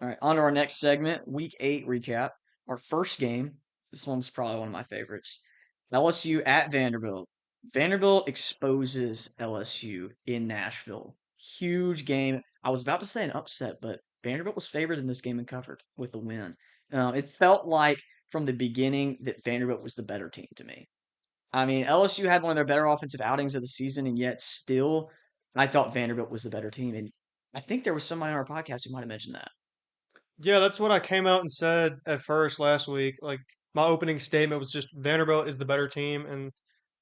All right, on to our next segment, Week 8 recap. Our first game, this one was probably one of my favorites. LSU at Vanderbilt. Vanderbilt exposes LSU in Nashville. Huge game. I was about to say an upset, but Vanderbilt was favored in this game and covered with a win. It felt like from the beginning that Vanderbilt was the better team to me. I mean, LSU had one of their better offensive outings of the season, and yet still, I thought Vanderbilt was the better team. And I think there was somebody on our podcast who might have mentioned that. Yeah, that's what I came out and said at first last week. Like my opening statement was just Vanderbilt is the better team, and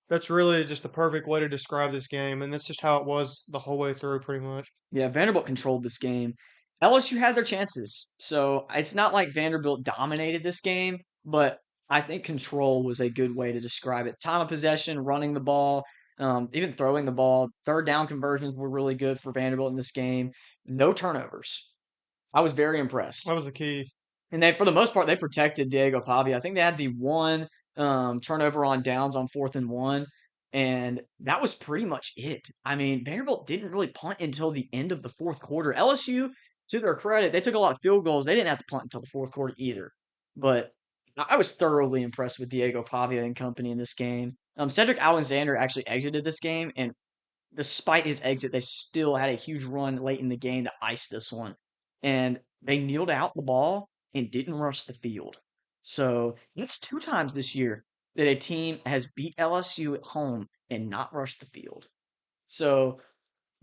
that's really just the perfect way to describe this game. And that's just how it was the whole way through, pretty much. Yeah, Vanderbilt controlled this game. LSU had their chances. So it's not like Vanderbilt dominated this game, but I think control was a good way to describe it. Time of possession, running the ball, even throwing the ball. Third down conversions were really good for Vanderbilt in this game. No turnovers. I was very impressed. That was the key. And they, for the most part, they protected Diego Pavia. I think they had the one turnover on downs on 4th and 1, and that was pretty much it. I mean, Vanderbilt didn't really punt until the end of the fourth quarter. LSU, to their credit, they took a lot of field goals. They didn't have to punt until the fourth quarter either. But I was thoroughly impressed with Diego Pavia and company in this game. Cedric Alexander actually exited this game, and despite his exit, they still had a huge run late in the game to ice this one. And they kneeled out the ball and didn't rush the field. So it's two times this year that a team has beat LSU at home and not rushed the field. So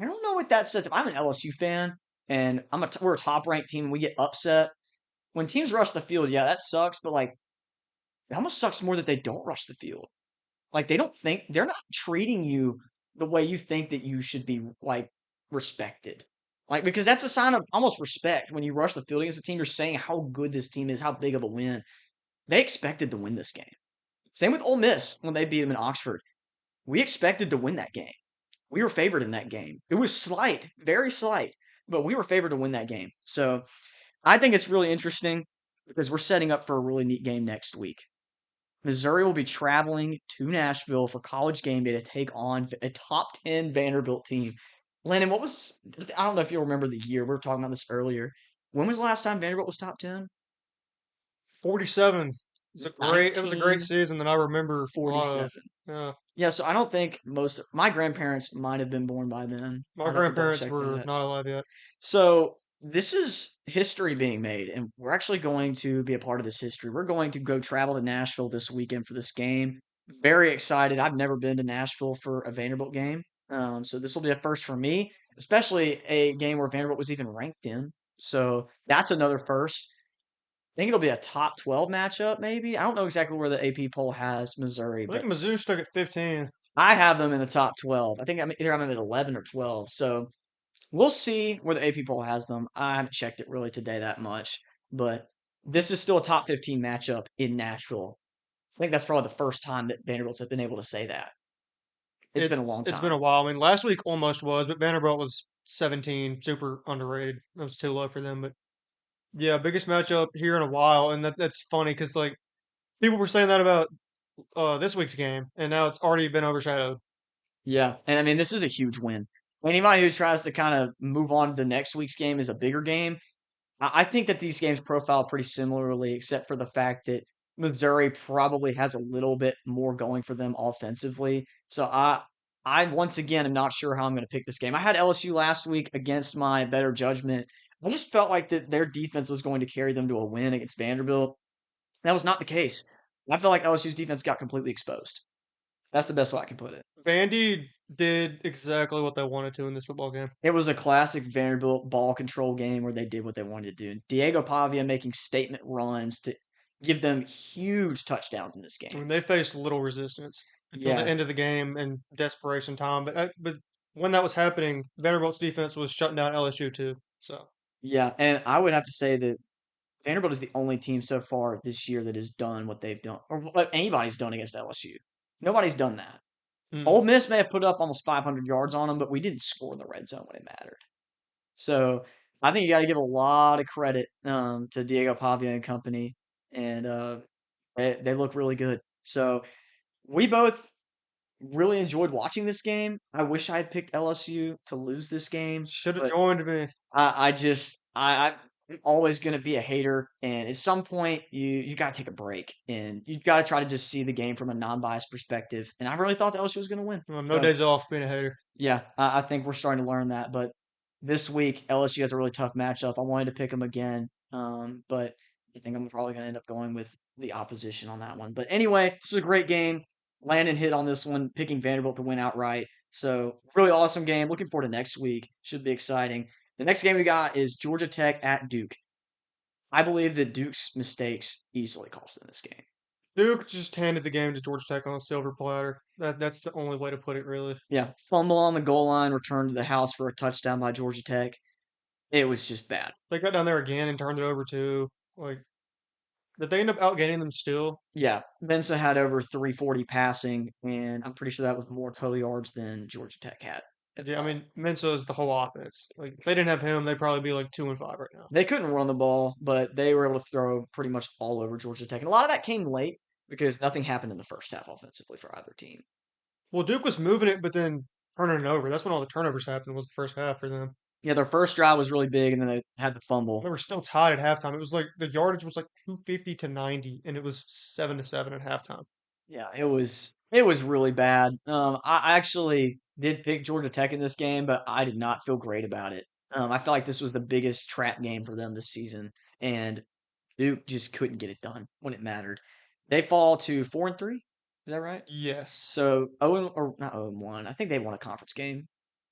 I don't know what that says. If I'm an LSU fan and we're a top ranked team and we get upset, when teams rush the field, yeah, that sucks. But like, it almost sucks more that they don't rush the field. Like they don't think they're not treating you the way you think that you should be like respected. Like because that's a sign of almost respect when you rush the field against a team. You're saying how good this team is, how big of a win. They expected to win this game. Same with Ole Miss when they beat them in Oxford. We expected to win that game. We were favored in that game. It was slight, very slight, but we were favored to win that game. So I think it's really interesting because we're setting up for a really neat game next week. Missouri will be traveling to Nashville for college game day to take on a top 10 Vanderbilt team. Landon, I don't know if you'll remember the year. We were talking about this earlier. When was the last time Vanderbilt was top 10? 47. It was a great 1947. season that I remember a lot of. Yeah, Yeah, so I don't think my grandparents might have been born by then. my I'd have to double grandparents check were that. not alive yet. So this is history being made, and we're actually going to be a part of this history. We're going to go travel to Nashville this weekend for this game. Very excited. I've never been to Nashville for a Vanderbilt game, so this will be a first for me, especially a game where Vanderbilt was even ranked in. So that's another first. I think it'll be a top 12 matchup, maybe. I don't know exactly where the AP poll has Missouri, I think but Mizzou stuck at 15. I have them in the top 12. I think I'm at 11 or 12. So we'll see where the AP poll has them. I haven't checked it really today that much, but this is still a top 15 matchup in Nashville. I think that's probably the first time that Vanderbilt's have been able to say that. It's been a long It's been a time. while. I mean, last week almost was, but Vanderbilt was 17, super underrated. That was too low for them. But yeah, biggest matchup here in a while, and that's funny because like people were saying that about this week's game, and now it's already been overshadowed. Yeah, and I mean this is a huge win. Anybody who tries to kind of move on to the next week's game is a bigger game. I think that these games profile pretty similarly, except for the fact that Missouri probably has a little bit more going for them offensively. So I once again am not sure how I'm going to pick this game. I had LSU last week against my better judgment. I just felt like that their defense was going to carry them to a win against Vanderbilt. That was not the case. I felt like LSU's defense got completely exposed. That's the best way I can put it. Vandy did exactly what they wanted to in this football game. It was a classic Vanderbilt ball control game where they did what they wanted to do. Diego Pavia making statement runs to give them huge touchdowns in this I game. mean, they faced little resistance until the Yeah, end of the game and desperation time. But when that was happening, Vanderbilt's defense was shutting down LSU too. So yeah, and I would have to say that Vanderbilt is the only team so far this year that has done what they've done, or what anybody's done against LSU. Nobody's done that. mm, Ole Miss may have put up almost 500 yards on them, but we didn't score in the red zone when it mattered. So I think you got to give a lot of credit to Diego Pavia and company, and they look really good. So we both really enjoyed watching this game. I wish I had picked LSU to lose this game, should have but joined me. I just I'm always going to be a hater, and at some point you got to take a break, and you got to try to just see the game from a non-biased perspective. And I really thought that LSU was going to win. Well, no So days off being a hater. yeah, I think we're starting to learn that. But this week, LSU has a really tough matchup. I wanted to pick them again, but I think I'm probably going to end up going with the opposition on that one. But anyway, this is a great game. Landon hit on this one, picking Vanderbilt to win outright. So really awesome game. Looking forward to next week. Should be exciting. The next game we got is Georgia Tech at Duke. I believe that Duke's mistakes easily cost them this game. Duke just handed the game to Georgia Tech on a silver platter. That's the only way to put it, really. Yeah, fumble on the goal line, return to the house for a touchdown by Georgia Tech. It was just bad. They got down there again and turned it over too. Like, did they end up outgaining them still? Yeah, Mensa had over 340 passing, and I'm pretty sure that was more total yards than Georgia Tech had at the Yeah, I ball. mean, Mensa is the whole offense. Like, if they didn't have him, they'd probably be like 2-5 right now. They couldn't run the ball, but they were able to throw pretty much all over Georgia Tech. And a lot of that came late because nothing happened in the first half offensively for either team. Well, Duke was moving it, but then turning it over. That's when all the turnovers happened. Was the first half for them. Yeah, their first drive was really big, and then they had the fumble. They were still tied at halftime. It was like the yardage was like 250 to 90, and it was 7-7 at halftime. Yeah, it was really bad. I actually did pick Georgia Tech in this game, but I did not feel great about it. I felt like this was the biggest trap game for them this season, and Duke just couldn't get it done when it mattered. They fall to 4-3. Is that right? Yes, So 0 or not 0-1. I think they won a conference game,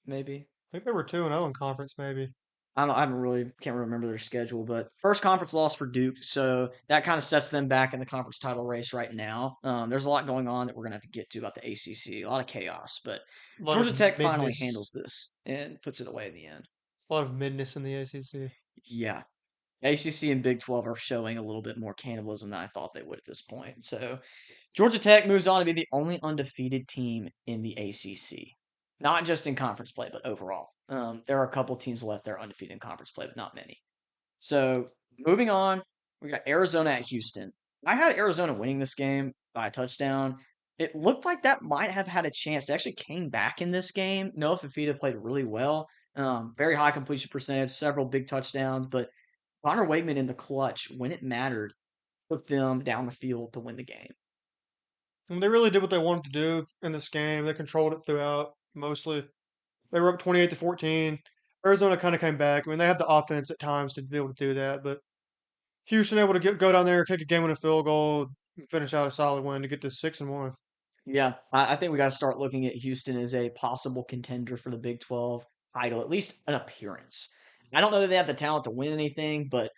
maybe. I think they were 2-0 in conference, maybe. I don't. I haven't really can't remember their schedule, but first conference loss for Duke, so that kind of sets them back in the conference title race right now. There's a lot going on that we're gonna have to get to about the ACC. A lot of chaos, but A lot Georgia of Tech finally midness, handles this and puts it away in the end. a lot of midness in the ACC. Yeah, ACC and Big 12 are showing a little bit more cannibalism than I thought they would at this point. So Georgia Tech moves on to be the only undefeated team in the ACC, not just in conference play, but overall. There are a couple teams left that are undefeated in conference play, but not many. So moving on, we got Arizona at Houston. I had Arizona winning this game by a touchdown. It looked like that might have had a chance. They actually came back in this game. Noah Fafita played really well. Very high completion percentage, several big touchdowns, but Connor Waitman in the clutch when it mattered took them down the field to win the game. And they really did what they wanted to do in this game. They controlled it throughout, mostly. They were up 28-14. Arizona kind of came back. I mean, they had the offense at times to be able to do that, but Houston able to go down there, kick a game-winning field goal, and finish out a solid win to get to 6-1. Yeah, I think we got to start looking at Houston as a possible contender for the Big 12 title, at least an appearance. I don't know that they have the talent to win anything, but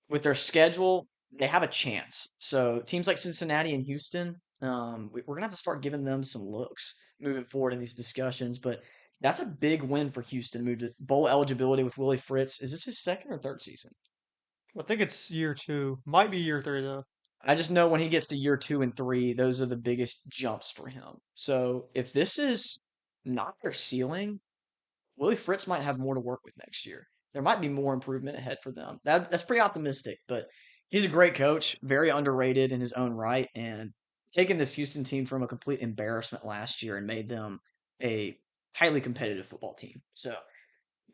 with their schedule, they have a chance. So teams like Cincinnati and Houston, we're gonna have to start giving them some looks moving forward in these discussions. But that's a big win for Houston. Moved to bowl eligibility with Willie Fritz. Is this his second or third season? I think it's year 2. Might be year 3, though. I just know when he gets to year 2 and 3, those are the biggest jumps for him. So if this is not their ceiling, Willie Fritz might have more to work with next year. There might be more improvement ahead for them. That's pretty optimistic, but he's a great coach, very underrated in his own right, and taking this Houston team from a complete embarrassment last year and made them a highly competitive football team. So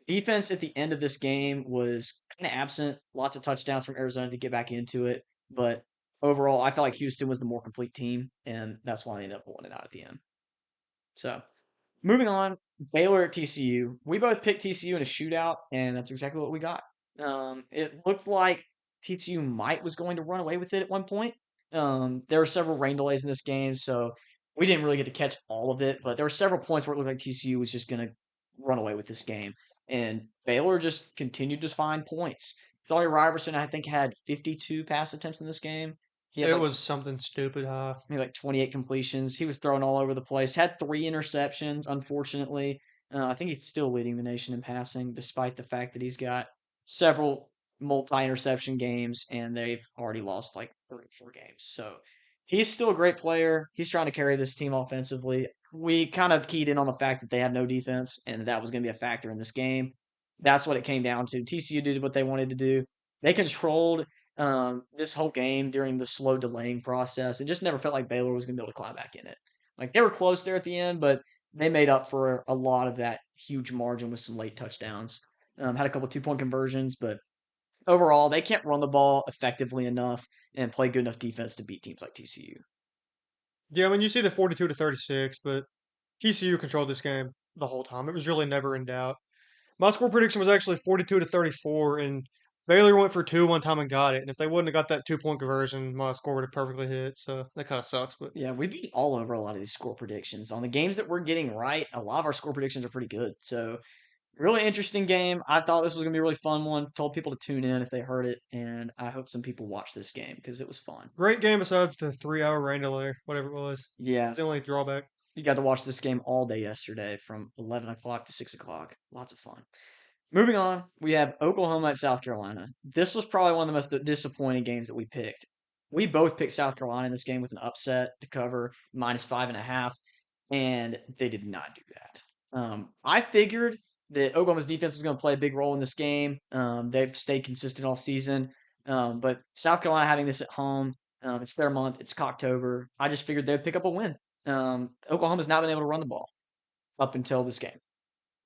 defense at the end of this game was kind of absent. Lots of touchdowns from Arizona to get back into it, but overall, I felt like Houston was the more complete team, and that's why they ended up pulling it out at the end. So moving on, Baylor at TCU. We both picked TCU in a shootout, and that's exactly what we got. It looked like TCU might was going to run away with it at one point. There were several rain delays in this game, so we didn't really get to catch all of it. But there were several points where it looked like TCU was just going to run away with this game, and Baylor just continued to find points. Sawyer Robertson, I think, had 52 pass attempts in this game. He had It like was something stupid high. maybe like 28 completions. He was thrown all over the place. Had 3 interceptions, unfortunately. I think he's still leading the nation in passing, despite the fact that he's got several multi-interception games, and they've already lost like 34 games. So he's still a great player. He's trying to carry this team offensively. We kind of keyed in on the fact that they had no defense, and that was going to be a factor in this game. That's what it came down to. TCU did what they wanted to do. They controlled this whole game during the slow delaying process. It just never felt like Baylor was going to be able to climb back in it. Like they were close there at the end, but they made up for a lot of that huge margin with some late touchdowns. Had a couple 2-point conversions, but overall, they can't run the ball effectively enough and play good enough defense to beat teams like TCU. Yeah, I mean, you see the 42-36, but TCU controlled this game the whole time. It was really never in doubt. My score prediction was actually 42-34, and Baylor went for two one time and got it. And if they wouldn't have got that 2 point conversion, my score would have perfectly hit. So that kind of sucks. But Yeah, we beat all over a lot of these score predictions. On the games that we're getting right, a lot of our score predictions are pretty good. So, really interesting game. I thought this was going to be a really fun one. Told people to tune in if they heard it, and I hope some people watch this game because it was fun. great game besides the 3 hour rain delay, whatever it was. It's Yeah, the only drawback. you got to watch this game all day yesterday from 11 o'clock to 6 o'clock. Lots of fun. Moving on, we have Oklahoma at South Carolina. This was probably one of the most disappointing games that we picked. We both picked South Carolina in this game with an upset to cover -5.5, and they did not do that. I figured that Oklahoma's defense was going to play a big role in this game. They've stayed consistent all season, but South Carolina having this at home, it's their month. It's Cocktober. I just figured they'd pick up a win. Oklahoma's not been able to run the ball up until this game.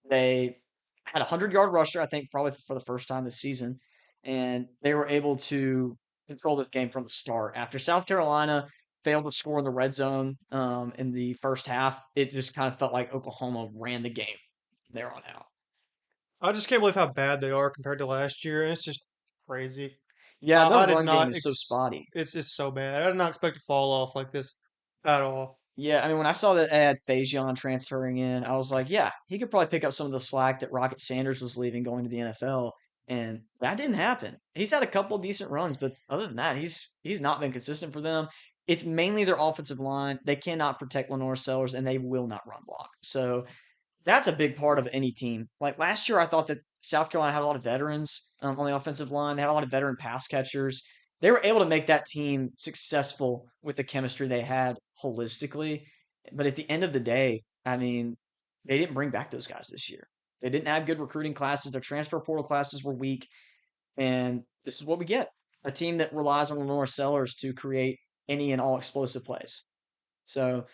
They had a 100-yard rusher, I think, probably for the first time this season, and they were able to control this game from the start. After South Carolina failed to score in the red zone in the first half, it just kind of felt like Oklahoma ran the game there on out. I just can't believe how bad they are compared to last year, and it's just crazy. Yeah, their I did run game not. is so spotty. It's so bad. I did not expect to fall off like this at all. Yeah, I mean, when I saw that they had Fajon transferring in, I was like, yeah, he could probably pick up some of the slack that Rocket Sanders was leaving going to the NFL, and that didn't happen. He's had a couple decent runs, but other than that, he's not been consistent for them. It's mainly their offensive line. They cannot protect Lenore Sellers, and they will not run block. So that's a big part of any team. Like last year, I thought that South Carolina had a lot of veterans on the offensive line. They had a lot of veteran pass catchers. They were able to make that team successful with the chemistry they had holistically. But at the end of the day, I mean, they didn't bring back those guys this year. They didn't have good recruiting classes. Their transfer portal classes were weak. And this is what we get, a team that relies on Lenore Sellers to create any and all explosive plays. So,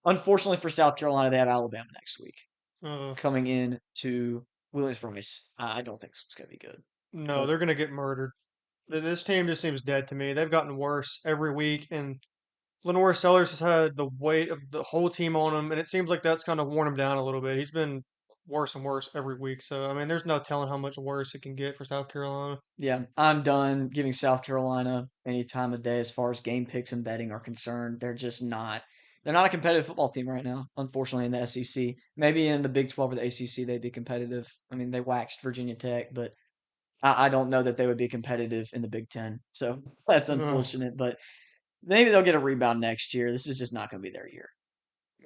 unfortunately for South Carolina, they have Alabama next week Uh, coming in to Williams-Brice. I don't think this one's going to be good. no, But they're gonna get murdered. This team just seems dead to me. They've gotten worse every week, and Lenore Sellers has had the weight of the whole team on him, and it seems like that's kind of worn him down a little bit. He's been worse and worse every week. So I mean, there's no telling how much worse it can get for South Carolina. yeah, I'm done giving South Carolina any time of day as far as game picks and betting are concerned. They're just not. They're not a competitive football team right now, unfortunately, in the SEC. Maybe in the Big 12 or the ACC, they'd be competitive. I mean, they waxed Virginia Tech, but I don't know that they would be competitive in the Big 10. So that's Ugh. unfortunate, but maybe they'll get a rebound next year. This is just not going to be their year.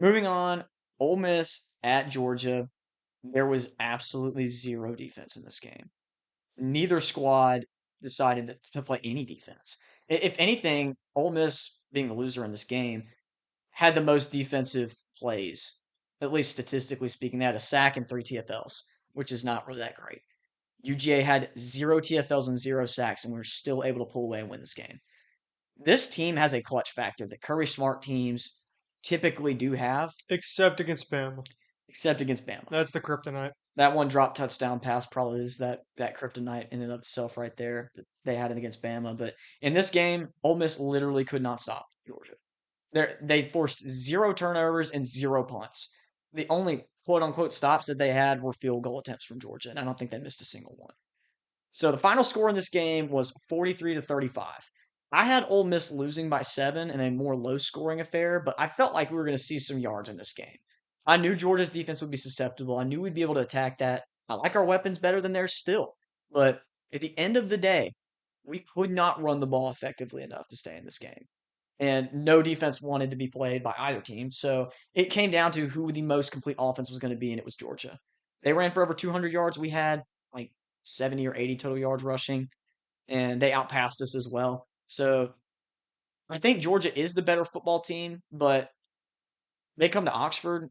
Moving on, Ole Miss at Georgia. There was absolutely zero defense in this game. Neither squad decided to play any defense. If anything, Ole Miss, being the loser in this game, had the most defensive plays, at least statistically speaking. They had a sack and three TFLs, which is not really that great. UGA had zero TFLs and zero sacks, and we were still able to pull away and win this game. This team has a clutch factor that Curry Smart teams typically do have, Except against Bama. except against Bama. That's the kryptonite. That one drop touchdown pass probably is that kryptonite in and of itself right there. That they had it against Bama, but in this game, Ole Miss literally could not stop Georgia. They forced zero turnovers and zero punts. The only quote unquote stops that they had were field goal attempts from Georgia, and I don't think they missed a single one. So the final score in this game was 43-35. I had Ole Miss losing by 7 in a more low-scoring affair, but I felt like we were going to see some yards in this game. I knew Georgia's defense would be susceptible. I knew we'd be able to attack that. I like our weapons better than theirs still. But at the end of the day, we could not run the ball effectively enough to stay in this game. And no defense wanted to be played by either team. So it came down to who the most complete offense was going to be, and it was Georgia. They ran for over 200 yards. We had like 70 or 80 total yards rushing, and they outpassed us as well. So I think Georgia is the better football team, but they come to Oxford,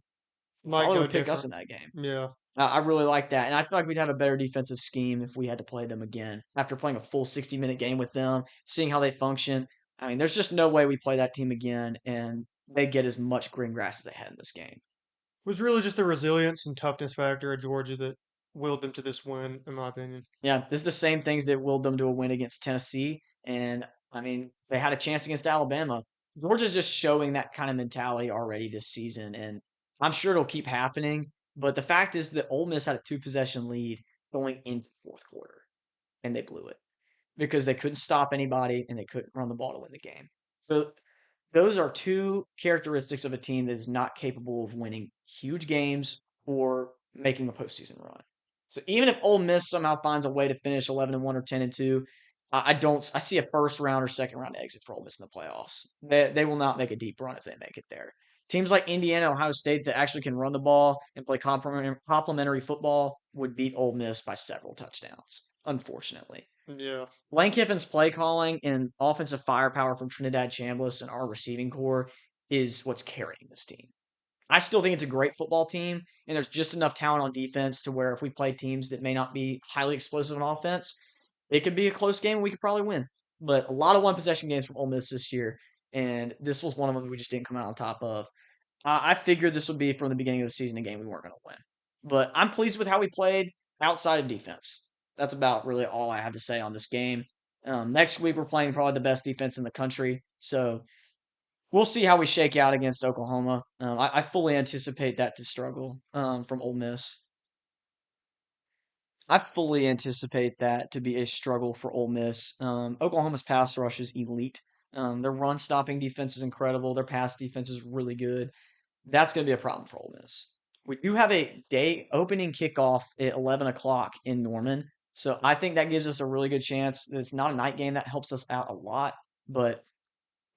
Might probably go would pick us different. in that game. Yeah. I really like that, and I feel like we'd have a better defensive scheme if we had to play them again. After playing a full 60-minute game with them, seeing how they function, I mean, there's just no way we play that team again, and they get as much green grass as they had in this game. It was really just the resilience and toughness factor of Georgia that willed them to this win, in my opinion. Yeah, this is the same things that willed them to a win against Tennessee. And I mean, they had a chance against Alabama. Georgia's just showing that kind of mentality already this season, and I'm sure it'll keep happening. But the fact is that Ole Miss had a two-possession lead going into the fourth quarter, and they blew it because they couldn't stop anybody and they couldn't run the ball to win the game. So those are two characteristics of a team that is not capable of winning huge games or making a postseason run. So even if Ole Miss somehow finds a way to finish 11-1 or 10-2, I don't. I see a first round or second round exit for Ole Miss in the playoffs. They will not make a deep run if they make it there. Teams like Indiana, Ohio State that actually can run the ball and play complementary football would beat Ole Miss by several touchdowns. Unfortunately, Yeah. Lane Kiffin's play calling and offensive firepower from Trinidad Chambliss and our receiving core is what's carrying this team. I still think it's a great football team, and there's just enough talent on defense to where if we play teams that may not be highly explosive on offense, it could be a close game and we could probably win. But a lot of one possession games from Ole Miss this year, and this was one of them that we just didn't come out on top of. I figured this would be from the beginning of the season a game we weren't going to win. But I'm pleased with how we played outside of defense. That's about really all I have to say on this game. Next week, we're playing probably the best defense in the country. So we'll see how we shake out against Oklahoma. I fully anticipate that to struggle from Ole Miss. I fully anticipate that to be a struggle for Ole Miss. Oklahoma's pass rush is elite. Their run stopping defense is incredible. Their pass defense is really good. That's going to be a problem for Ole Miss. We do have a day opening kickoff at 11 o'clock in Norman. So I think that gives us a really good chance. It's not a night game. That helps us out a lot. But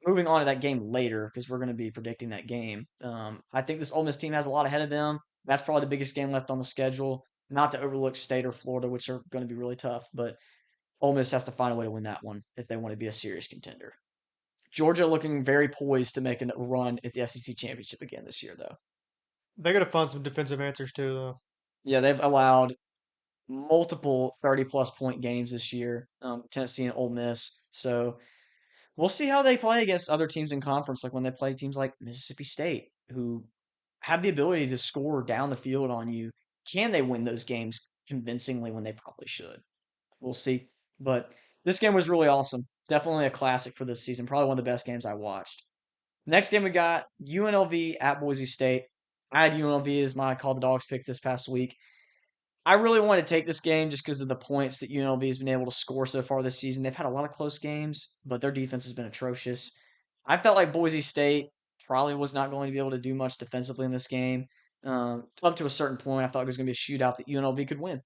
moving on to that game later, because we're going to be predicting that game, I think this Ole Miss team has a lot ahead of them. That's probably the biggest game left on the schedule. Not to overlook State or Florida, which are going to be really tough. But Ole Miss has to find a way to win that one if they want to be a serious contender. Georgia looking very poised to make a run at the SEC championship again this year, though. They got to find some defensive answers too, though. Yeah, they've allowed multiple 30-plus point games this year, Tennessee and Ole Miss. So we'll see how they play against other teams in conference, like when they play teams like Mississippi State, who have the ability to score down the field on you. Can they win those games convincingly when they probably should? We'll see. But this game was really awesome. Definitely a classic for this season. Probably one of the best games I watched. Next game we got UNLV at Boise State. I had UNLV as my call the dogs pick this past week. I really want to take this game just because of the points that UNLV has been able to score so far this season. They've had a lot of close games, but their defense has been atrocious. I felt like Boise State probably was not going to be able to do much defensively in this game. Up to a certain point, I thought it was going to be a shootout that UNLV could win,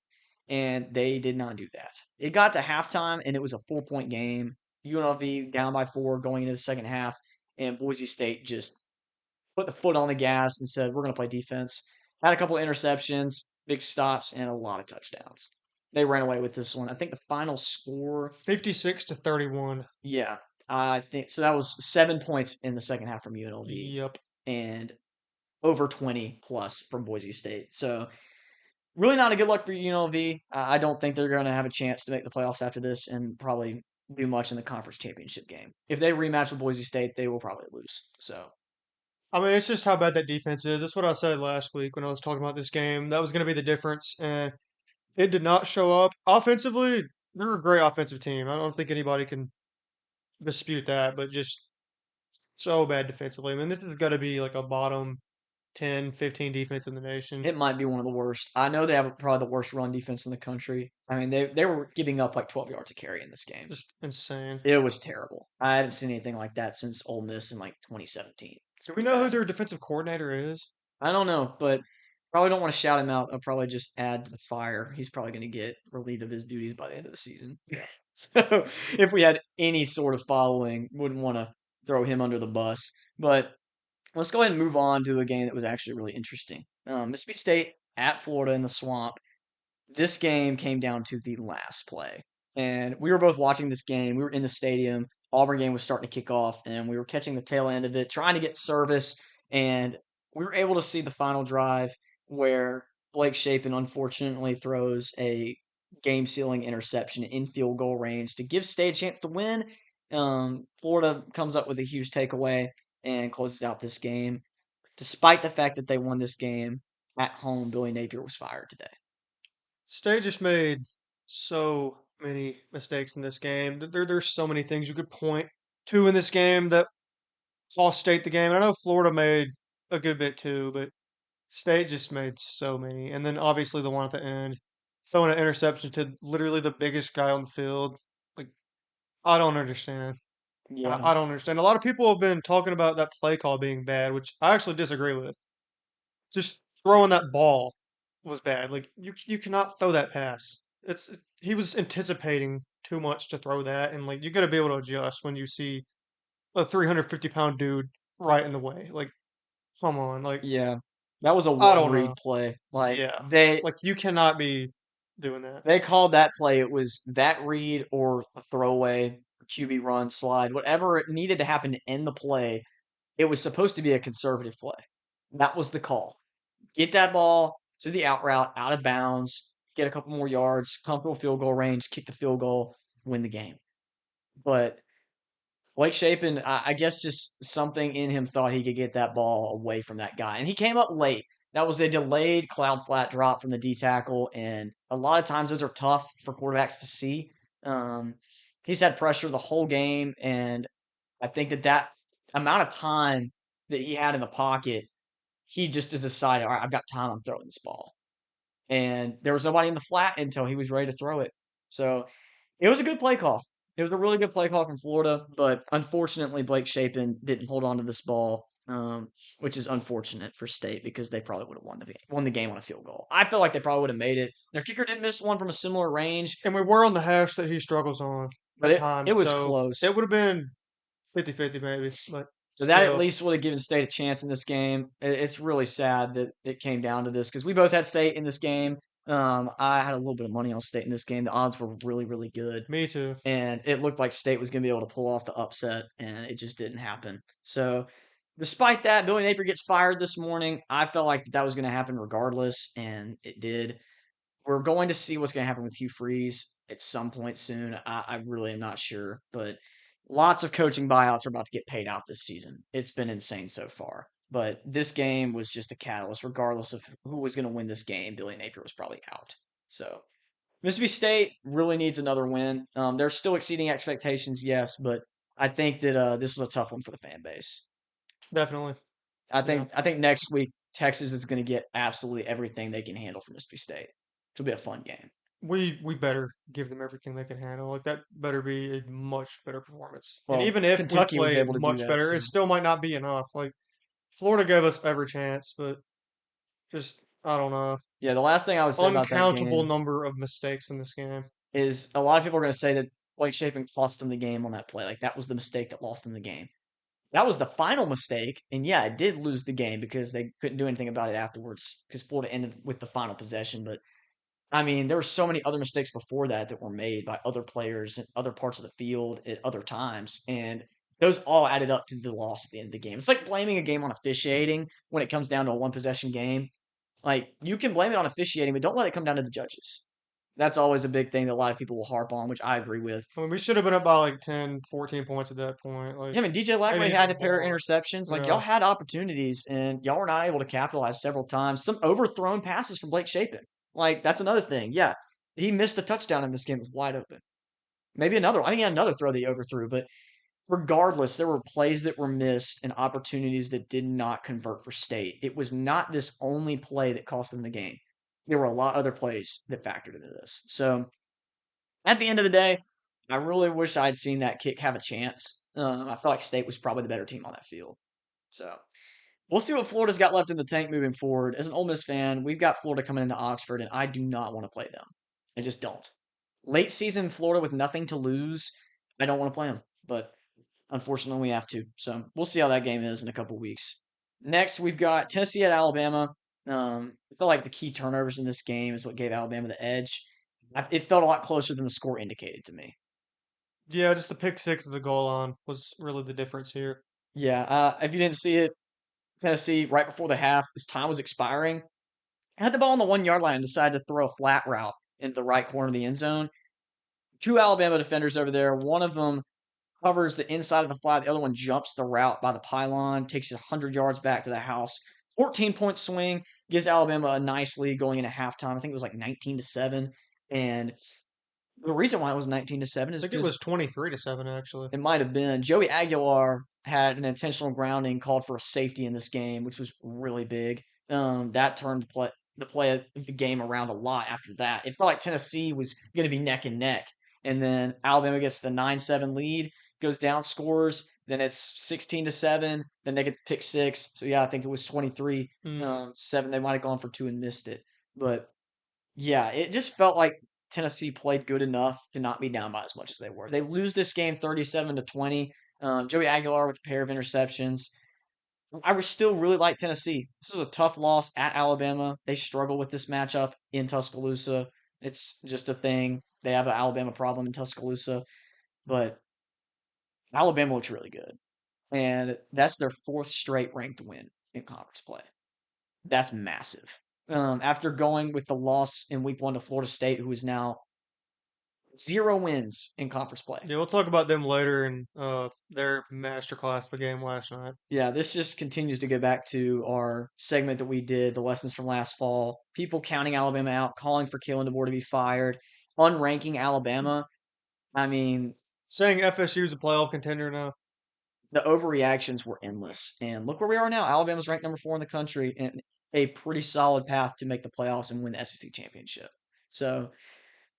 and they did not do that. It got to halftime, and it was a 4-point game. UNLV down by 4 going into the second half, and Boise State just put the foot on the gas and said, "We're going to play defense." Had a couple of interceptions, big stops, and a lot of touchdowns. They ran away with this one. I think the final score, 56-31. yeah, I think so. That was 7 points in the second half from UNLV Yep. and over 20 plus from Boise State. So really not a good luck for UNLV. I don't think they're going to have a chance to make the playoffs after this and probably do much in the conference championship game. If they rematch with Boise State, they will probably lose. So I mean, it's just how bad that defense is. That's what I said last week when I was talking about this game. That was going to be the difference, and it did not show up. Offensively, they're a great offensive team. I don't think anybody can dispute that, but just so bad defensively. I mean, this is going to be like a bottom 10, 15 defense in the nation. it might be one of the worst. I know they have probably the worst run defense in the country. I mean, they were giving up like 12 yards a carry in this game. Just insane. It was terrible. I haven't seen anything like that since Ole Miss in like 2017. It's Do we pretty know who bad. their defensive coordinator is? I don't know, but probably don't want to shout him out. I'll probably just add to the fire. He's probably going to get relieved of his duties by the end of the season. So if we had any sort of following, wouldn't want to throw him under the bus. But let's go ahead and move on to a game that was actually really interesting. Mississippi State at Florida in the Swamp. This game came down to the last play. And we were both watching this game. We were in the stadium. Auburn game was starting to kick off, and we were catching the tail end of it, trying to get service. And we were able to see the final drive where Blake Shapen unfortunately throws a game sealing interception in field goal range to give State a chance to win. Florida comes up with a huge takeaway and closes out this game. Despite the fact that they won this game at home, Billy Napier was fired today. State just made so many mistakes in this game. There's so many things you could point to in this game that cost State the game. And I know Florida made a good bit too, but State just made so many. And then obviously the one at the end, throwing an interception to literally the biggest guy on the field. Like, I don't understand. Yeah. I don't understand. A lot of people have been talking about that play call being bad, which I actually disagree with. Just throwing that ball was bad. Like you cannot throw that pass. He was anticipating too much to throw that, and like you got to be able to adjust when you see a 350-pound dude right in the way. Like, come on, like Yeah. That was a I one don't know. read play. Like Yeah, they like you cannot be doing that. they called that play. It was that read or a throwaway, QB run, slide, whatever it needed to happen to end the play. It was supposed to be a conservative play. That was the call. Get that ball to the out route, out of bounds, get a couple more yards, comfortable field goal range, kick the field goal, win the game. But Blake Shapen, I guess just something in him thought he could get that ball away from that guy. And he came up late. That was a delayed cloud flat drop from the D tackle. And a lot of times those are tough for quarterbacks to see. Um, he's had pressure the whole game. And I think that amount of time that he had in the pocket, he just has decided, all right, I've got time. I'm throwing this ball. And there was nobody in the flat until he was ready to throw it. So it was a good play call. It was a really good play call from Florida, but unfortunately, Blake Shapen didn't hold on to this ball, which is unfortunate for State because they probably would have won the game on a field goal. I feel like they probably would have made it. Their kicker did miss one from a similar range, And we were on the hash that he struggles on but at it times, was so it close. would have been 50-50 maybe, but So that at still, least would have given State a chance in this game. It's really sad that it came down to this because we both had State in this game. I had a little bit of money on State in this game. The odds were really, really good. me too. And it looked like State was going to be able to pull off the upset, and it just didn't happen. So, despite that, Billy Napier gets fired this morning. I felt like that was going to happen regardless, and it did. We're going to see what's going to happen with Hugh Freeze at some point soon. I really am not sure, but lots of coaching buyouts are about to get paid out this season. It's been insane so far. But this game was just a catalyst. Regardless of who was going to win this game, Billy Napier was probably out. So Mississippi State really needs another win. They're still exceeding expectations, yes, but I think that this was a tough one for the fan base. Definitely. I Yeah. think I think next week Texas is going to get absolutely everything they can handle from Mississippi State. It'll be a fun game. We better give them everything they can handle. Like that better be a much better performance. And Well, even if we Kentucky was play able to do much that, better, so it still might not be enough. Like Florida gave us every chance, but just I don't know. yeah. The last thing I would say about that Uncountable game number of mistakes in this game. is a lot of people are going to say that Blake Shapen cost them the game on that play. Like that was the mistake that lost them the game. That was the final mistake, and yeah, it did lose the game because they couldn't do anything about it afterwards because Florida ended with the final possession. But I mean, there were so many other mistakes before that that were made by other players in other parts of the field at other times, and those all added up to the loss at the end of the game. It's like blaming a game on officiating when it comes down to a one possession game. Like you can blame it on officiating, but don't let it come down to the judges. That's always a big thing that a lot of people will harp on, which I agree with. I mean, we should have been up by like 10, 14 points at that point. Like Yeah, I mean, DJ maybe Lackley had even a pair of more. interceptions. Like y'all Yeah. had opportunities, and y'all were not able to capitalize several times. Some overthrown passes from Blake Shapen. Like that's another thing. Yeah, he missed a touchdown in this game. It was wide open. Maybe another. I think he had another throw that he overthrew. But regardless, there were plays that were missed and opportunities that did not convert for State. It was not this only play that cost them the game. There were a lot of other plays that factored into this. So at the end of the day, I really wish I'd seen that kick have a chance. I felt like State was probably the better team on that field. So we'll see what Florida's got left in the tank moving forward. As an Ole Miss fan, we've got Florida coming into Oxford, and I do not want to play them. I just don't. Late season Florida with nothing to lose, I don't want to play them. But unfortunately, we have to. So we'll see how that game is in a couple weeks. Next, we've got Tennessee at Alabama. I feel like the key turnovers in this game is what gave Alabama the edge. It felt a lot closer than the score indicated to me. Yeah, just the pick six of the goal line was really the difference here. Yeah, if you didn't see it, Tennessee right before the half, as time was expiring, had the ball on the 1 yard line and decided to throw a flat route into the right corner of the end zone. Two Alabama defenders over there. One of them covers the inside of the flat. The other one jumps the route by the pylon, takes it 100 yards back to the house, 14-point swing gives Alabama a nice lead going into halftime. I think it was like 19-7. And the reason why it was 19-7 I is think it because was 23-7 actually. it might have been Joey Aguilar had an intentional grounding called for a safety in this game, which was really big. That turned the play of the game around a lot after that. It felt like Tennessee was going to be neck and neck, and then Alabama gets the 9-7 lead, goes down, scores. Then it's 16-7. Then they get the pick six. So yeah, I think it was 23 Mm. 7. They might have gone for two and missed it, but yeah, it just felt like Tennessee played good enough to not be down by as much as they were. They lose this game 37-20. Joey Aguilar with a pair of interceptions. I would still really like Tennessee. This is a tough loss at Alabama. They struggle with this matchup in Tuscaloosa. It's just a thing. They have an Alabama problem in Tuscaloosa, but Alabama looks really good. And that's their fourth straight ranked win in conference play. That's massive. After going with the loss in week one to Florida State, who is now 0 wins in conference play. Yeah, we'll talk about them later in their masterclass of a game last night. Yeah, this just continues to go back to our segment that we did, the lessons from last fall. People counting Alabama out, calling for Kalen DeBoer to be fired, unranking Alabama. I mean, Saying FSU is a playoff contender now. the overreactions were endless. And look where we are now. Alabama's ranked number 4 in the country and a pretty solid path to make the playoffs and win the SEC championship. So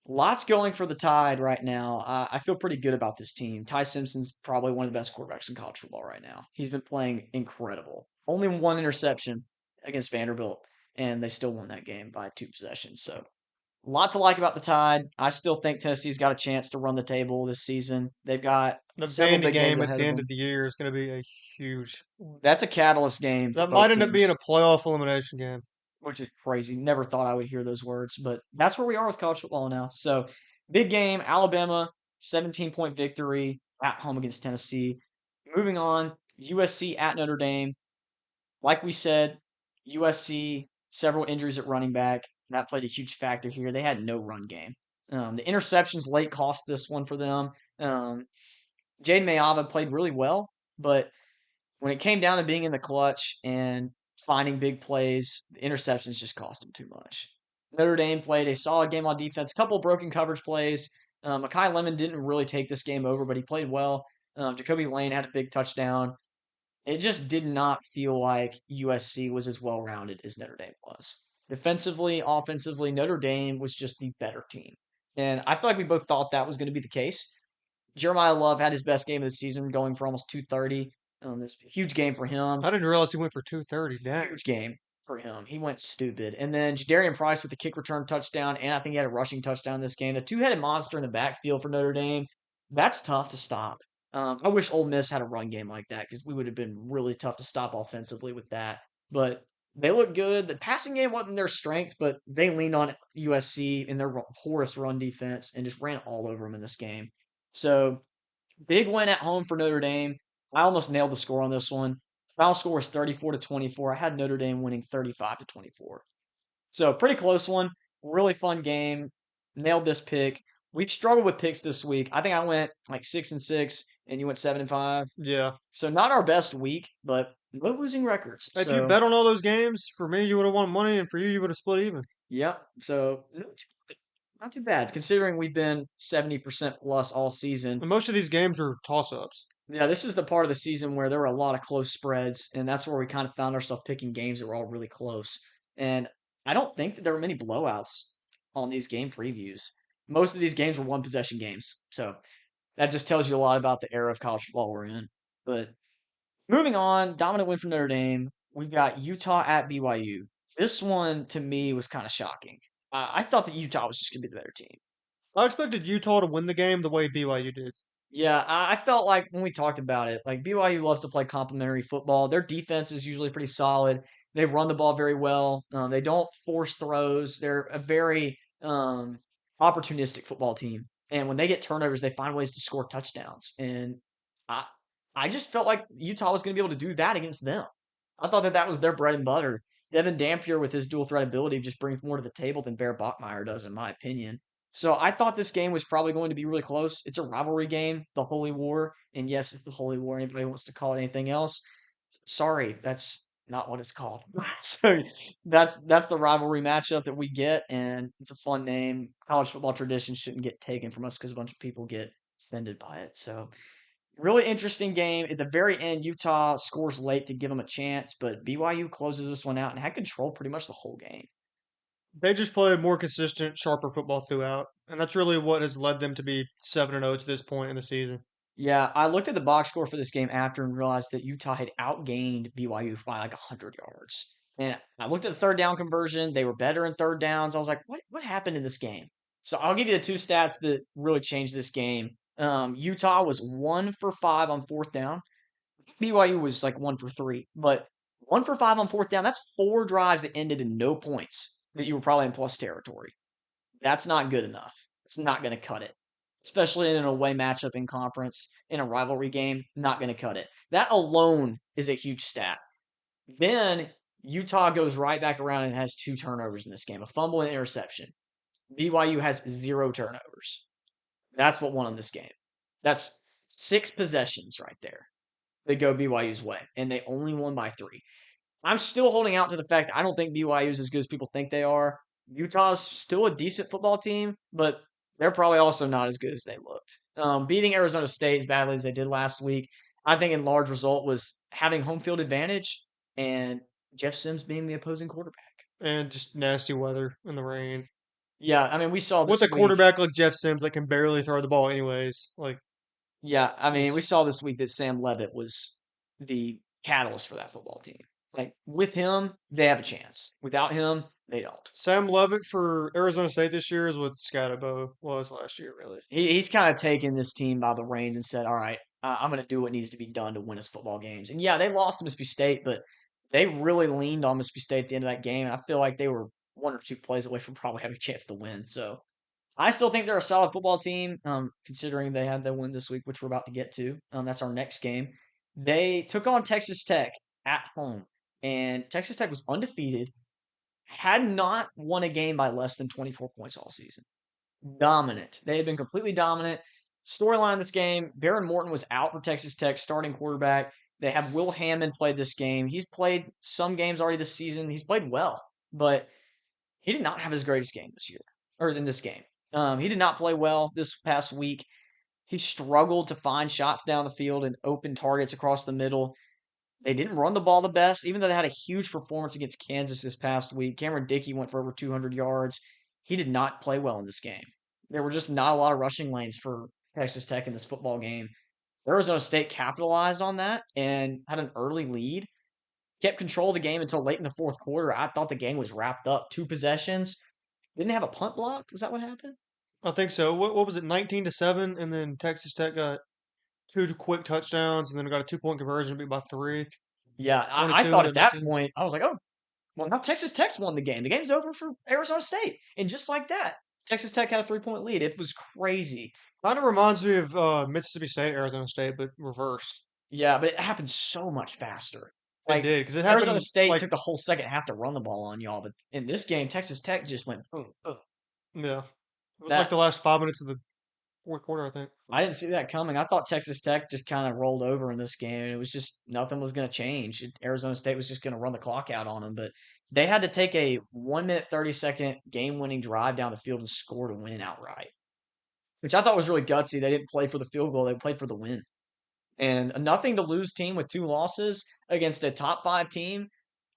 lots going for the Tide right now. I feel pretty good about this team. Ty Simpson's probably one of the best quarterbacks in college football right now. He's been playing incredible. Only one interception against Vanderbilt, and they still won that game by 2 possessions. So, a lot to like about the Tide. I still think Tennessee's got a chance to run the table this season. They've got The several Vandy big games game at ahead the of end of them. the year is going to be a huge. That's a catalyst game for That both might end up being a teams, playoff elimination game. which is crazy. Never thought I would hear those words, but that's where we are with college football now. So, big game, Alabama, 17-point victory at home against Tennessee. Moving on, USC at Notre Dame. Like we said, USC, several injuries at running back. That played a huge factor here. They had no run game. The interceptions late cost this one for them. Um, Jade Mayava played really well, but when it came down to being in the clutch and finding big plays, the interceptions just cost him too much. Notre Dame played a solid game on defense, a couple broken coverage plays. Makai Lemon didn't really take this game over, but he played well. Jacoby Lane had a big touchdown. It just did not feel like USC was as well rounded as Notre Dame was. Defensively, offensively, Notre Dame was just the better team. And I feel like we both thought that was going to be the case. Jeremiah Love had his best game of the season, going for almost 230. This huge game for him. I didn't realize he went for 230. Dang. Huge game for him. He went stupid. And then Jadarian Price with the kick return touchdown, and I think he had a rushing touchdown this game. The two-headed monster in the backfield for Notre Dame. That's tough to stop. I wish Ole Miss had a run game like that because we would have been really tough to stop offensively with that. But they look good. The passing game wasn't their strength, but they leaned on USC in their porous run defense and just ran all over them in this game. So big win at home for Notre Dame. I almost nailed the score on this one. Final score was 34-24. I had Notre Dame winning 35-24. So pretty close one. Really fun game. Nailed this pick. We've struggled with picks this week. I think I went like 6-6, and you went 7-5. Yeah. So not our best week, but no losing records. If you So bet on all those games, for me, you would have won money, and for you would have split even. yep. So not too bad considering we've been 70% plus all season. And most of these games are toss ups. Yeah, this is the part of the season where there were a lot of close spreads, and that's where we kind of found ourselves picking games that were all really close. And I don't think that there were many blowouts on these game previews. Most of these games were one possession games. So that just tells you a lot about the era of college football we're in. But moving on, dominant win from Notre Dame. We've got Utah at BYU. This one to me was kind of shocking. I thought that Utah was just going to be the better team. I expected Utah to win the game the way BYU did. Yeah, I felt like when we talked about it, like BYU loves to play complementary football. Their defense is usually pretty solid. They run the ball very well. They don't force throws. They're a very opportunistic football team. And when they get turnovers, they find ways to score touchdowns. And I, I just felt like Utah was going to be able to do that against them. I thought that that was their bread and butter. Devin Dampier, with his dual threat ability, just brings more to the table than Bear Bachmeyer does, in my opinion. So I thought this game was probably going to be really close. It's a rivalry game, the Holy War, and yes, it's the Holy War. Anybody wants to call it anything else? Sorry, not what it's called. So that's the rivalry matchup that we get, and it's a fun name. College football tradition shouldn't get taken from us because a bunch of people get offended by it. So really interesting game. At the very end, Utah scores late to give them a chance, but BYU closes this one out and had control pretty much the whole game. They just played more consistent, sharper football throughout, and that's really what has led them to be 7-0 to this point in the season. Yeah, I looked at the box score for this game after and realized that Utah had outgained BYU by like 100 yards. And I looked at the third down conversion. They were better in third downs. I was like, what happened in this game? So I'll give you the two stats that really changed this game. Utah was 1 for 5 on fourth down. BYU was like 1 for 3, but 1 for 5 on fourth down, that's four drives that ended in no points that you were probably in plus territory. That's not good enough. It's not going to cut it, especially in an away matchup in conference in a rivalry game. Not going to cut it. That alone is a huge stat. Then Utah goes right back around and has two turnovers in this game, a fumble and interception. BYU has zero turnovers. That's what won in this game. That's six possessions right there. They go BYU's way, and they only won by 3. I'm still holding out to the fact that I don't think BYU is as good as people think they are. Utah's still a decent football team, but they're probably also not as good as they looked. Beating Arizona State as badly as they did last week, I think in large result was having home field advantage and Jeff Sims being the opposing quarterback. And just nasty weather in the rain. Yeah, I mean, we saw With this a week. quarterback like Jeff Sims that can barely throw the ball anyways, like Yeah, I mean, we just saw this week that Sam Levitt was the catalyst for that football team. Like with him, they have a chance. Without him, they don't. Sam Levitt for Arizona State this year is what Scatterbo was last year, really. He's kind of taken this team by the reins and said, "All right, I'm going to do what needs to be done to win us football games." And yeah, they lost to Mississippi State, but they really leaned on Mississippi State at the end of that game. And I feel like they were one or two plays away from probably having a chance to win. So I still think they're a solid football team, considering they had their win this week, which we're about to get to. That's our next game. They took on Texas Tech at home, and Texas Tech was undefeated, had not won a game by less than 24 points all season. Dominant. They had been completely dominant. Storyline of this game, Baron Morton was out for Texas Tech, starting quarterback. They have Will Hammond played this game. He's played some games already this season. He's played well, but he did not have his greatest game this year, or in this game. He did not play well this past week. He struggled to find shots down the field and open targets across the middle. They didn't run the ball the best, even though they had a huge performance against Kansas this past week. Cameron Dickey went for over 200 yards. He did not play well in this game. There were just not a lot of rushing lanes for Texas Tech in this football game. Arizona State capitalized on that and had an early lead, kept control of the game until late in the fourth quarter. I thought the game was wrapped up. Two possessions. Didn't they have a punt block? Was that what happened? I think so. What was it, 19-7, and then Texas Tech got two quick touchdowns, and then got a 2-point conversion, beat by 3, Yeah, I 22 thought to at that 19. point, I was like, oh, well, now Texas Tech's won the game. The game's over for Arizona State. And just like that, Texas Tech had a 3-point lead. It was crazy. Kind of reminds me of Mississippi State, Arizona State, but reverse. Yeah, but it happened so much faster. It Like, did because it Arizona happened State like took the whole second half to run the ball on y'all. But in this game, Texas Tech just went boom, boom. yeah, it was like That the last 5 minutes of the fourth quarter, I think. I didn't see that coming. I thought Texas Tech just kind of rolled over in this game, and it was just nothing was going to change. Arizona State was just going to run the clock out on them, but they had to take a 1 minute 30-second game-winning drive down the field and score to win outright, which I thought was really gutsy. They didn't play for the field goal; they played for the win. And a nothing to lose team with two losses against a top five team.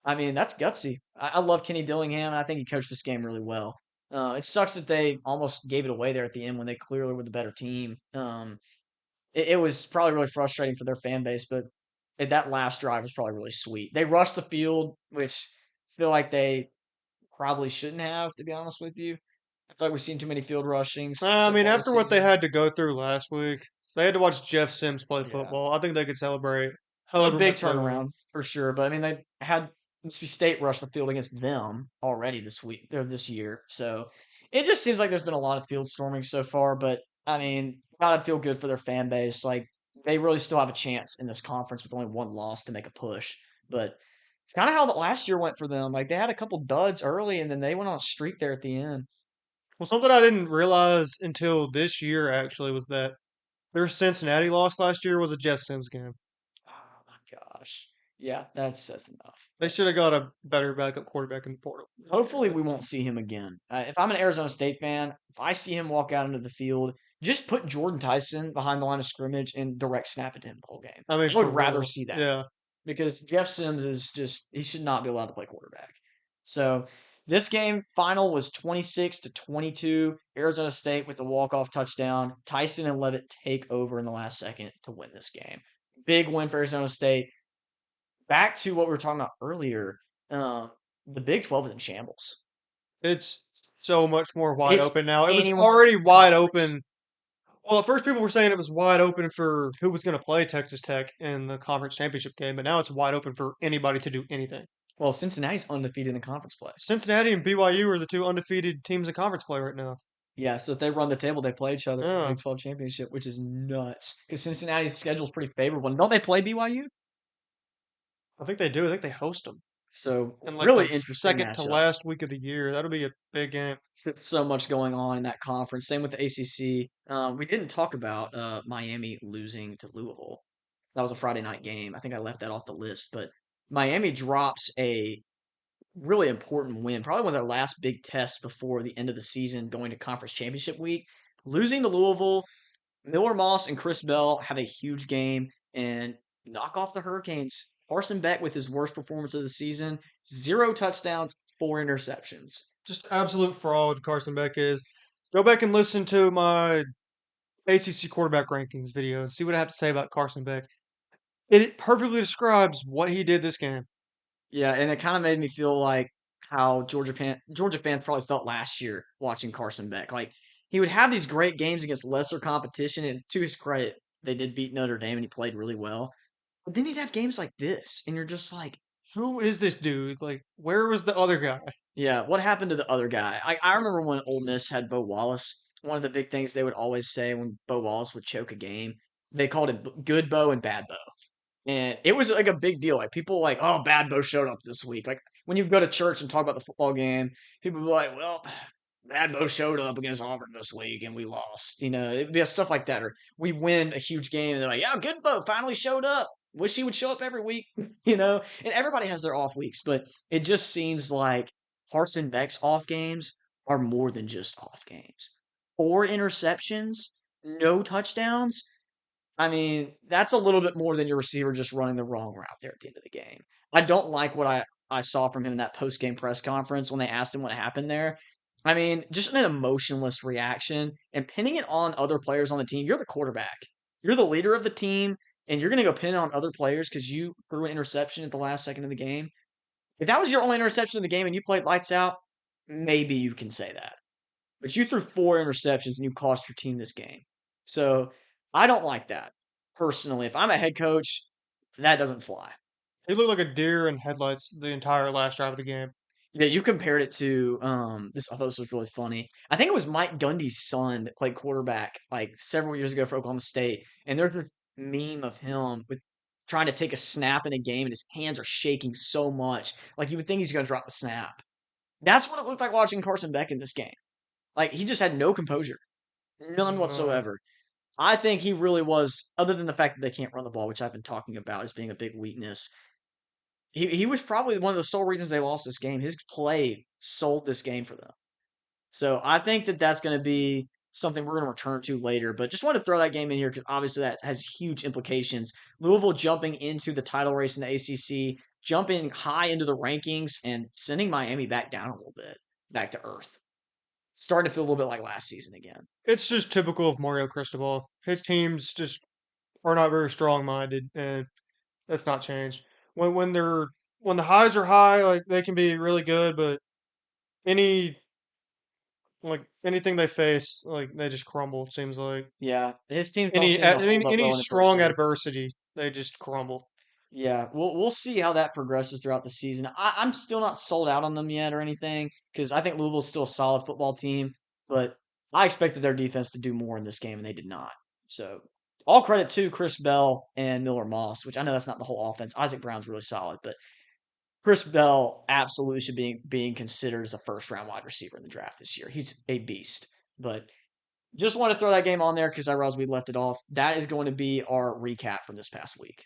I mean, that's gutsy. I love Kenny Dillingham, and I think he coached this game really well. It sucks that they almost gave it away there at the end when they clearly were the better team. It was probably really frustrating for their fan base, but that last drive was probably really sweet. They rushed the field, which I feel like they probably shouldn't have, to be honest with you. I feel like we've seen too many field rushings I so mean, far this after what they season. had to go through last week, they had to watch Jeff Sims play Yeah. football. I think they could celebrate A however big much they want. turnaround for sure, but I mean they had Mississippi State rush the field against them already this week or this year, so it just seems like there's been a lot of field storming so far. But I mean, gotta feel good for their fan base. Like they really still have a chance in this conference with only one loss to make a push. But it's kind of how the last year went for them. Like they had a couple duds early, and then they went on a streak there at the end. Well, something I didn't realize until this year actually was that their Cincinnati loss last year was a Jeff Sims game. Oh my gosh. Yeah, that's enough. They should have got a better backup quarterback in the portal. Hopefully, we won't see him again. If I'm an Arizona State fan, if I see him walk out into the field, just put Jordan Tyson behind the line of scrimmage and direct snap it to him the whole game. I mean, I would for rather real. see that Yeah. because Jeff Sims is just he should not be allowed to play quarterback. So this game final was 26-22. Arizona State with the walk-off touchdown. Tyson and Levitt take over in the last second to win this game. Big win for Arizona State. Back to what we were talking about earlier. Um, the Big 12 is in shambles. It's so much more wide It's open now. It was anyone's already wide conference. open. Well, at first people were saying it was wide open for who was going to play Texas Tech in the conference championship game, but now it's wide open for anybody to do anything. Well, Cincinnati's undefeated in conference play. Cincinnati and BYU are the two undefeated teams in conference play right now. Yeah, so if they run the table, they play each other for the Yeah, Big 12 championship, which is nuts. Because Cincinnati's schedule is pretty favorable. Don't they play BYU? I think they do. I think they host them So in like really the interesting second to matchup. last week of the year. That'll be a big game. So much going on in that conference. Same with the ACC. We didn't talk about Miami losing to Louisville. That was a Friday night game. I think I left that off the list, but Miami drops a really important win, probably one of their last big tests before the end of the season, going to conference championship week. Losing to Louisville, Miller Moss and Chris Bell have a huge game and knock off the Hurricanes. Carson Beck with his worst performance of the season, 0 touchdowns, 4 interceptions. Just absolute fraud. Carson Beck is. Go back and listen to my ACC quarterback rankings video and see what I have to say about Carson Beck. It perfectly describes what he did this game. Yeah, and it kind of made me feel like how Georgia fans probably felt last year watching Carson Beck. Like he would have these great games against lesser competition, and to his credit, they did beat Notre Dame and he played really well. But then he'd have games like this, and you're just like, Who is this dude? Like, where was the other guy? yeah, what happened to the other guy? I remember when Ole Miss had Bo Wallace. One of the big things they would always say when Bo Wallace would choke a game, they called it good Bo and bad Bo. And it was like a big deal. Like people like, oh, Bad Bo showed up this week. Like when you go to church and talk about the football game, people be like, well, Bad Bo showed up against Auburn this week and we lost. It'd be stuff like that. Or we win a huge game and they're like, yeah, Good Bo finally showed up. Wish he would show up every week, And everybody has their off weeks, but it just seems like Carson Beck's off games are more than just off games. 4 interceptions, no touchdowns. I mean, that's a little bit more than your receiver just running the wrong route there at the end of the game. I don't like what I saw from him in that post game press conference when they asked him what happened there. I mean, just an emotionless reaction and pinning it on other players on the team. You're the quarterback, you're the leader of the team, and you're going to go pin it on other players because you threw an interception at the last second of the game. If that was your only interception of the game and you played lights out, maybe you can say that. But you threw 4 interceptions and you cost your team this game. So I don't like that personally. If I'm a head coach, that doesn't fly. He looked like a deer in headlights the entire last drive of the game. Yeah, you compared it to this. I thought this was really funny. I think it was Mike Gundy's son that played quarterback like several years ago for Oklahoma State, and there's this meme of him with trying to take a snap in a game, and his hands are shaking so much, like you would think he's going to drop the snap. That's what it looked like watching Carson Beck in this game. Like he just had no composure, none No. whatsoever. I think he really was, other than the fact that they can't run the ball, which I've been talking about as being a big weakness. He was probably one of the sole reasons they lost this game. His play sold this game for them. So I think that that's going to be something we're going to return to later. But just wanted to throw that game in here because obviously that has huge implications. Louisville jumping into the title race in the ACC, jumping high into the rankings, and sending Miami back down a little bit, back to earth. Starting to feel a little bit like last season again. It's just typical of Mario Cristobal. His teams just are not very strong minded, and that's not changed. When the highs are high, like they can be really good, but any anything they face, like they just crumble. It seems like Yeah, his teams don't seem to hold up any well in strong adversity. adversity, they just crumble. Yeah, we'll see how that progresses throughout the season. I'm still not sold out on them yet or anything because I think Louisville's still a solid football team, but I expected their defense to do more in this game and they did not. So all credit to Chris Bell and Miller Moss, which I know that's not the whole offense. Isaac Brown's really solid, but Chris Bell absolutely should be being considered as a first round wide receiver in the draft this year. He's a beast. But just want to throw that game on there because I realized we left it off. That is going to be our recap from this past week.